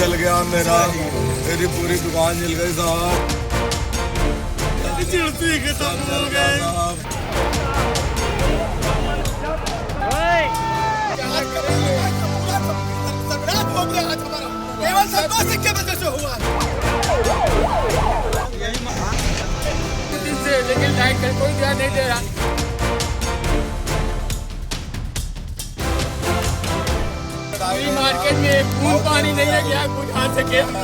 जल गया मेरी पूरी दुकान जल गई साहब। चिड़ती खत्म हो गए। केवल संतोष सिंह के वजह से हुआ। लेकिन लाइट का कोई ध्यान नहीं दे रहा। मार्केट में खून पानी नहीं है, क्या बुझा सके हम लोग।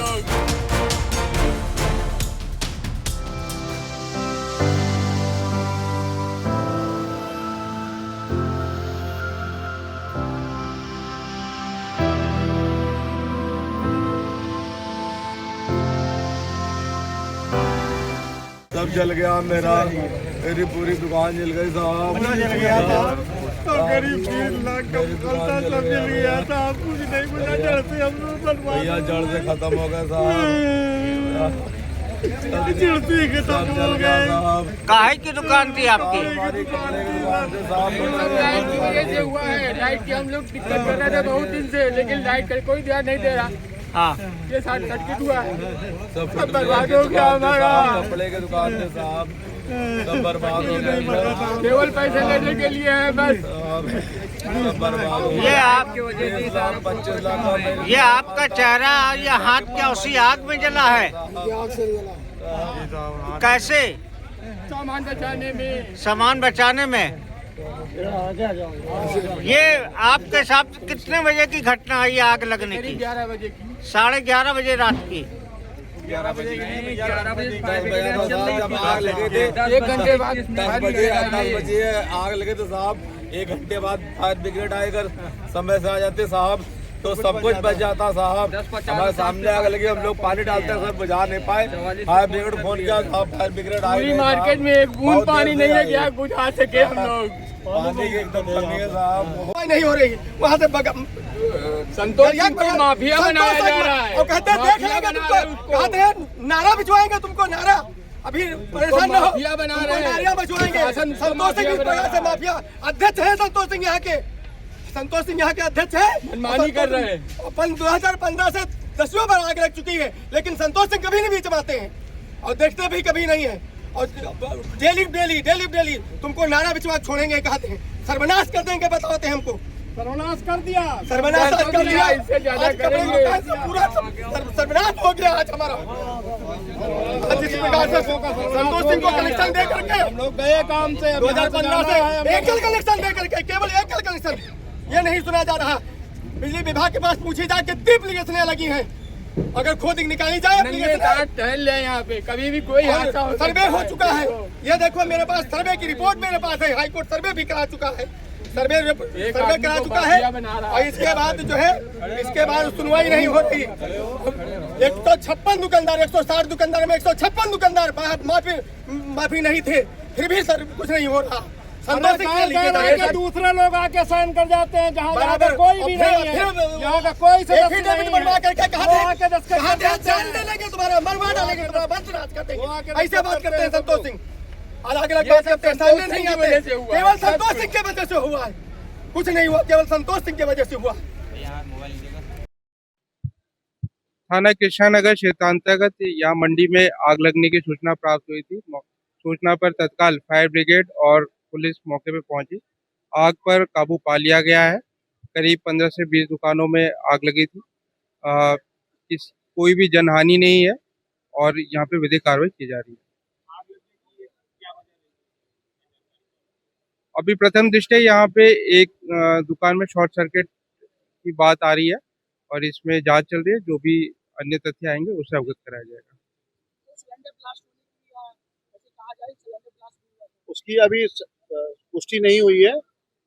सब जल गया मेरी पूरी दुकान जल गई साहब। जल गया था तो करीब 3 लाख का फलता सब जल गया था। कुछ नहीं मिला, जड़ से हम लोग भैया जड़ से खत्म हो गए साहब। चिड़ती खत्म हो गए। काहे की दुकान थी आपकी? हमारी कपड़े की दुकान से साहब। लाइट की वजह से हुआ है। लाइट की हम लोग दिक्कत कर रहे थे बहुत दिन से, लेकिन लाइट का कोई ध्यान नहीं दे रहा। हाँ, ये शॉर्ट सर्किट हुआ है, सब बर्बाद हो गया हमारा। कपड़े की दुकान से साहब सब बर्बाद हो गया। केवल पैसे लेने के लिए है बस। सब बर्बाद हो ये आपकी गया। 25 लाख का मेरे ये आपका चेहरा और ये हाथ क्या उसी आग में जला है? कैसे? सामान बचाने में। सामान बचाने में। ये आपके साथ कितने बजे की घटना है ये आग लगने की? 11 बजे की। 11:30 बजे रात की। 11 बजे जब आग लगे थे 1 घंटे बाद 10 बजे आग लगे तो साहब 1 घंटे बाद फायर ब्रिगेड आएकर समय से आ जाते साहब, तो सब कुछ बच जाता साहब। हमारे सामने आग लगी, हम लोग पानी डालते हैं, सब बुझा नहीं पाए। फायर ब्रिगेड फोन किया साहब, फायर ब्रिगेड आई। पूरी मार्केट में एक बूंद पानी नहीं है, क्या बुझा सके हम लोग। पानी की एकदम कमी है साहब। नहीं हो रही वहाँ से संतोष सिंह को माफिया बनाया जा रहा है। और कहते हैं देख लेंगे तुमको, कहते हैं नारा भिजवाएंगे तुमको, नारा अभी परेशान न हो, माफिया बना रहे हैं। नारियां भिजवाएंगे। संतोष सिंह इस प्रकार से माफिया अध्यक्ष है। संतोष सिंह यहाँ के अध्यक्ष है। मनमानी कर रहे हैं। अपन 2015 से 10वीं बार आग लग चुकी है, लेकिन संतोष सिंह कभी नहीं बीच में आते हैं और देखते भी कभी नहीं है। और डेली तुमको नारा बिचवा छोड़ेंगे, कहते हैं सर्वनाश कर देंगे, बताते हैं हमको। सर्वनाश कर दिया, सर्वनाश कर दिया। इससे ज्यादा आज कपड़े करेंगे। दुकान से पूरा सर्वनाश हो गया आज हमारा। आज इस प्रकार से संतोष सिंह को कनेक्शन दे करके हम लोग गए काम से 2015 से एकल कनेक्शन दे करके, केवल एकल कनेक्शन, ये नहीं सुना जा रहा। बिजली विभाग के पास पूछी जाए कितनी एप्लीकेशनें लगी हैं, अगर खोद निकाली जाए टहल ले यहाँ पे, कभी भी कोई हादसा हो सर्वे हो चुका है। ये देखो मेरे पास सर्वे की रिपोर्ट मेरे पास है, हाई कोर्ट सर्वे भी करा चुका है, सर्वे करा चुका है। और इसके बाद जो है, इसके बाद सुनवाई नहीं होती। 156 दुकानदार, 160 दुकानदार में 156 दुकानदार माफी नहीं थे, फिर भी सर कुछ नहीं हो रहा। संतोष सिंह दूसरे लोग आके साइन कर जाते हैं, जहाँ कोई भी नहीं है, यहाँ का कोई एफिडेविट बनवा करके जानते लेंगे, तुम्हारा मरवा डालेंगे, तुम्हारा वंशनाश कर देंगे। ऐसे बात करते हैं संतोष सिंह, अलग अलग बात करते हैं, सामने नहीं आते। केवल संतोष सिंह की वजह से हुआ है, कुछ नहीं हुआ, केवल संतोष सिंह की वजह से हुआ। थाना कृष्णानगर क्षेत्रांतर्गत यहाँ मंडी में आग लगने की सूचना प्राप्त हुई थी। सूचना पर तत्काल फायर ब्रिगेड और पुलिस मौके पर पहुंची। आग पर काबू पा लिया गया है। करीब 15 से 20 दुकानों में आग लगी थी। कोई भी जनहानि नहीं है और यहाँ पे विधिक कार्रवाई की जा रही है। अभी प्रथम दृष्टया यहाँ पे एक दुकान में शॉर्ट सर्किट की बात आ रही है और इसमें जांच चल रही है। जो भी अन्य तथ्य आएंगे उससे अवगत कराया जाएगा। उसकी अभी पुष्टि नहीं हुई है।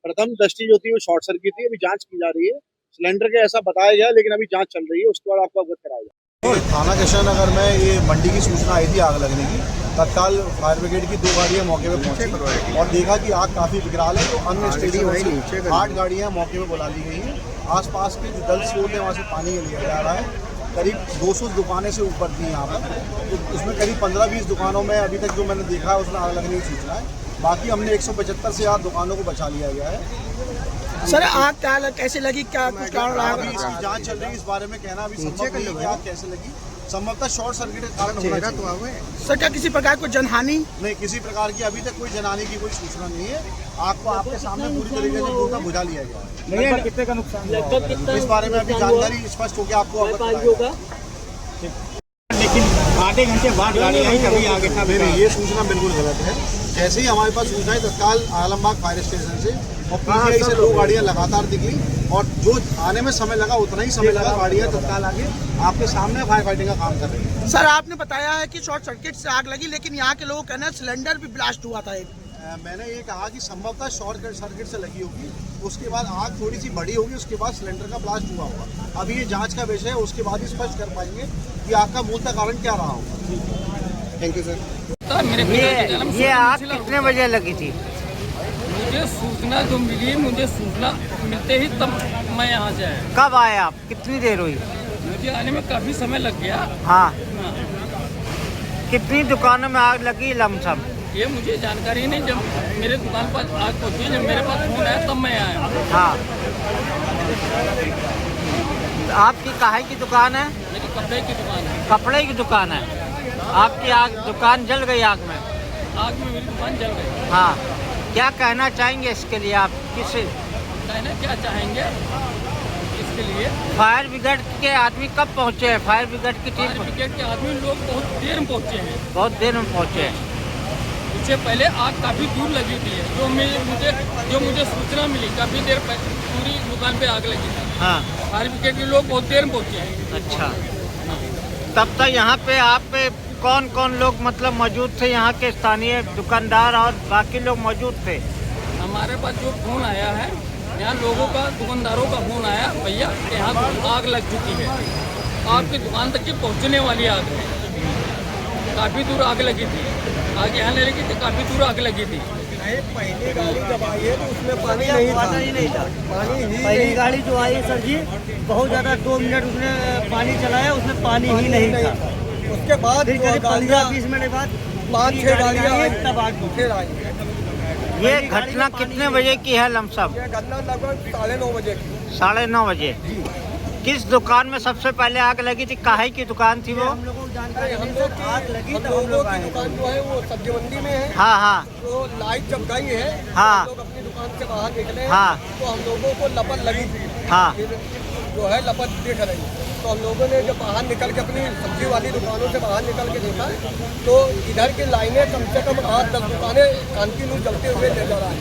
प्रथम दृष्टि जो थी वो शॉर्ट सर्किट थी, अभी जांच की जा रही है। सिलेंडर के ऐसा बताया गया, लेकिन अभी जांच चल रही है, उसके बाद आपको अवगत कराया जाएगा। थाना कृष्णानगर में ये मंडी की सूचना आई थी आग लगने की। तत्काल फायर ब्रिगेड की 2 गाड़ियां मौके पे पहुंची और देखा कि आग काफी विकराल है, तो अन्य स्टेशनों से 8 गाड़ियां मौके पे बुला ली गई हैं। आसपास के जो जल स्रोत है वहाँ से पानी लिया जा रहा है। करीब 200 दुकानें से ऊपर थी यहाँ पर, तो उसमें करीब 15-20 दुकानों में अभी तक जो मैंने देखा है उसमें आग लगने की सूचना है। बाकी हमने 175 से ज्यादा दुकानों को बचा लिया गया है। सर आग कैसे लगी, क्या कुछ कारण अभी इसकी जांच चल रही है, इस बारे में कहना अभी संभव नहीं है कि आग कैसे लगी। संभवतः शॉर्ट सर्किट के कारण होना चाहिए। सर क्या किसी प्रकार कोई जनहानि? नहीं, किसी प्रकार की अभी तक कोई जनहानि की कोई सूचना नहीं है। आग को आपके सामने पूरी तरीके से पूरा बुझा लिया गया है। कितने का नुकसान? इस बारे में अभी जानकारी स्पष्ट होकर आपको अवगत होगा। लेकिन आधे घंटे बाद गाड़ी आई तभी आगे था। नहीं, ये सूचना बिल्कुल गलत है। जैसे ही हमारे पास सूचना है तत्काल आलमबाग फायर स्टेशन से और पीजीआई से 2 गाड़ियां लगातार निकली और जो आने में समय लगा उतना ही समय लगा। गाड़ियां तत्काल आगे आपके सामने फायर फाइटिंग का काम कर रही है। सर आपने बताया है कि शॉर्ट सर्किट से आग लगी, लेकिन यहाँ के लोगों का कहना है सिलेंडर भी ब्लास्ट हुआ था। मैंने ये कहा कि संभवतः शॉर्ट सर्किट से लगी होगी, उसके बाद आग थोड़ी सी बड़ी होगी, उसके बाद सिलेंडर का ब्लास्ट हुआ होगा। अभी ये जांच का विषय है, उसके बाद ही स्पष्ट कर पाएंगे कि आग का मूलतः कारण क्या रहा होगा। Thank you sir. ये आग कितने बजे लगी थी? मुझे सूचना जो मिली, मुझे सूचना मिलते ही तब मैं यहाँ से आया। कब आए आप? कितनी देर हुई? मुझे आने में काफी समय लग गया। हाँ, कितनी दुकानों में आग लगी लमसम? ये मुझे जानकारी नहीं। जब मेरे दुकान पर आग पहुंची, जब मेरे पास फोन आया तब मैं आया। हाँ, आपकी काहे की दुकान है? मेरी कपड़े की दुकान है। कपड़े की दुकान है। आपकी आग दुकान जल गई आग में? आग में मेरी दुकान जल गई। हाँ, क्या कहना चाहेंगे इसके लिए आप? किस कहना क्या चाहेंगे इसके लिए? फायर ब्रिगेड के आदमी कब पहुँचे हैं? फायर ब्रिगेड की फायर टीम ब्रिगेड के आदमी लोग बहुत देर में पहुंचे हैं। बहुत देर में पहुँचे हैं। उससे पहले आग काफी दूर लगी थी। जो मुझे सूचना मिली, काफी देर पूरी दुकान पे आग लगी थी। हाँ, फायर ब्रिगेड के लोग बहुत देर में पहुंचे हैं। अच्छा। तब तक यहाँ पे आप पे कौन कौन लोग मतलब मौजूद थे? यहाँ के स्थानीय दुकानदार और बाकी लोग मौजूद थे? हमारे पास जो फोन आया है, यहाँ लोगों का, दुकानदारों का फोन आया, भैया यहाँ पर आग लग चुकी है, आपकी दुकान तक की पहुँचने वाली आग है। काफ़ी दूर आग लगी थी। आग यहाँ नहीं लगी थी, काफ़ी दूर आग लगी थी। पहली गाड़ी जब आई है तो उसमें पानी नहीं था। पहली गाड़ी जो आई है सर जी, बहुत ज़्यादा 2 मिनट उसने पानी चलाया, उसमें पानी ही नहीं था। उसके बाद फिर करीब 15-20 मिनट बाद 5-6 गाड़ियाँ आई, तब आग फिर आई। ये घटना कितने बजे की है लमसम? ये घटना लगभग 9:30 बजे की। 9:30 बजे। किस दुकान में सबसे पहले आग लगी थी? काहे की दुकान थी वो? हम लोगों को जानकारी हम नहीं, लोग आग लगी हम तब हम लोगों लोग की आए। दुकान जो है वो सब्जी मंडी में है। हाँ हाँ तो लाइट जब गई है, हाँ। हम लोग अपनी दुकान से बाहर निकले, हाँ। तो हम लोगों को लपट लगी थी। हाँ। फिर जो है लपट दिख रही, तो हम लोगों ने जब बाहर निकल के अपनी सब्जी वाली दुकानों से बाहर निकल के देखा, तो इधर की लाइनें कम से कम 8-10 दुकानें कंटिन्यू जलते हुए नजर आई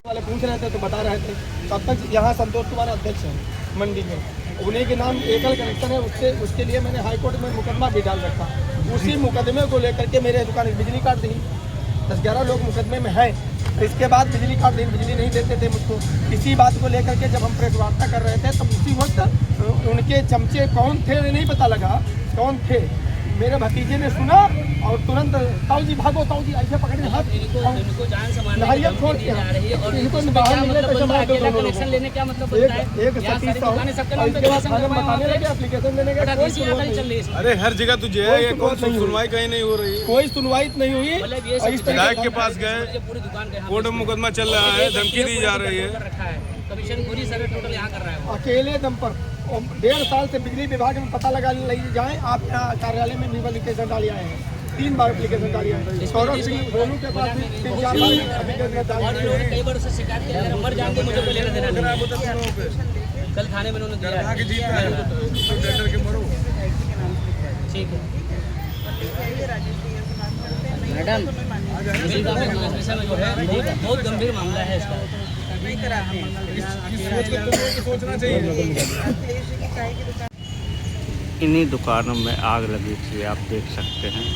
वाले पूछ रहे थे तो बता रहे थे। तब तक यहाँ संतोष कुमार अध्यक्ष हैं मंडी में, उन्हीं के नाम एकल कनेक्शन है, उसके लिए मैंने हाई कोर्ट में मुकदमा भी डाल रखा। उसी मुकदमे को लेकर के मेरे दुकान बिजली काट दी। 10-11 लोग मुकदमे में है। इसके बाद बिजली काट दी, बिजली नहीं देते थे मुझको। इसी बात को लेकर के जब हम प्रेस वार्ता कर रहे थे, तब उसी वक्त उनके चमचे कौन थे नहीं पता लगा कौन थे। मेरे भतीजे ने सुना और तुरंत ताऊ जी भागो, ताऊ जी ऐसे पकड़े हाथ, इनको जान संभालने नहरिया छोड़ के और इनको बाहर निकले तो जमा दो दोनों लोगों कनेक्शन लेने क्या मतलब को। बनता है? एक 37 साल और इसके बाद थाने में बताने लगे, एप्लीकेशन देने का कोई सुनवाई नहीं। अरे हर जगह तुझे है, ये कौन सी सुनवाई कहीं नहीं हो रही। कोई सुनवाई नहीं हुई। विधायक के पास गए, पूरी दुकान का कोर्ट में मुकदमा चल रहा है, धमकी दी जा रही है। रखा है, कमीशन पूरी सारे टोटल यहाँ कर रहा है। अकेले दम पर 1.5 साल से बिजली विभाग में पता लगा ले जाएं। आप यहाँ कार्यालय में भी एप्लीकेशन डाली आए हैं, 3 बार एप्लीकेशन डाली है। सौरभ सिंह रोनू के पास भी 3-4 बार एप्लीकेशन डाली है। कई बार उससे शिकायत किया, नंबर जान के मुझे कोई लेना देना नहीं है। कल थाने में उन्होंने दिया है। ठीक है मैडम, इस विषय में जो है बहुत गंभीर मामला है इसका। इन्हीं दुकानों में आग लगी थी, आप देख सकते हैं।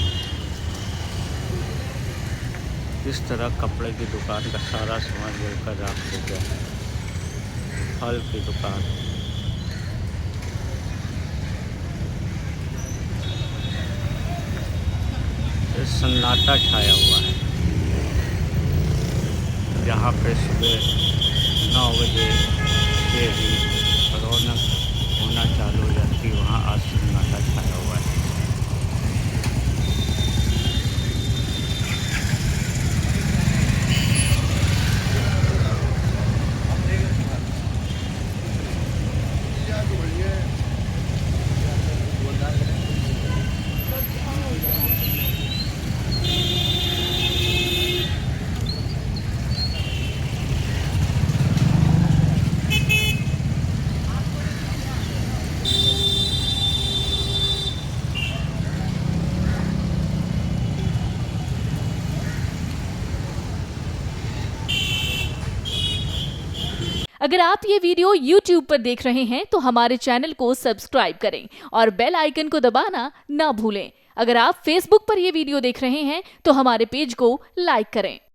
इस तरह कपड़े की दुकान का सारा सामान जलकर राख हो गया है। फल की दुकान, सन्नाटा छाया हुआ है। जहाँ पे सुबह 9 बजे से ही रौनक होना चालू हो जाती, वहाँ आज सन्नाटा छाया हुआ है। अगर आप ये वीडियो YouTube पर देख रहे हैं तो हमारे चैनल को सब्सक्राइब करें और बेल आइकन को दबाना ना भूलें। अगर आप Facebook पर ये वीडियो देख रहे हैं तो हमारे पेज को लाइक करें।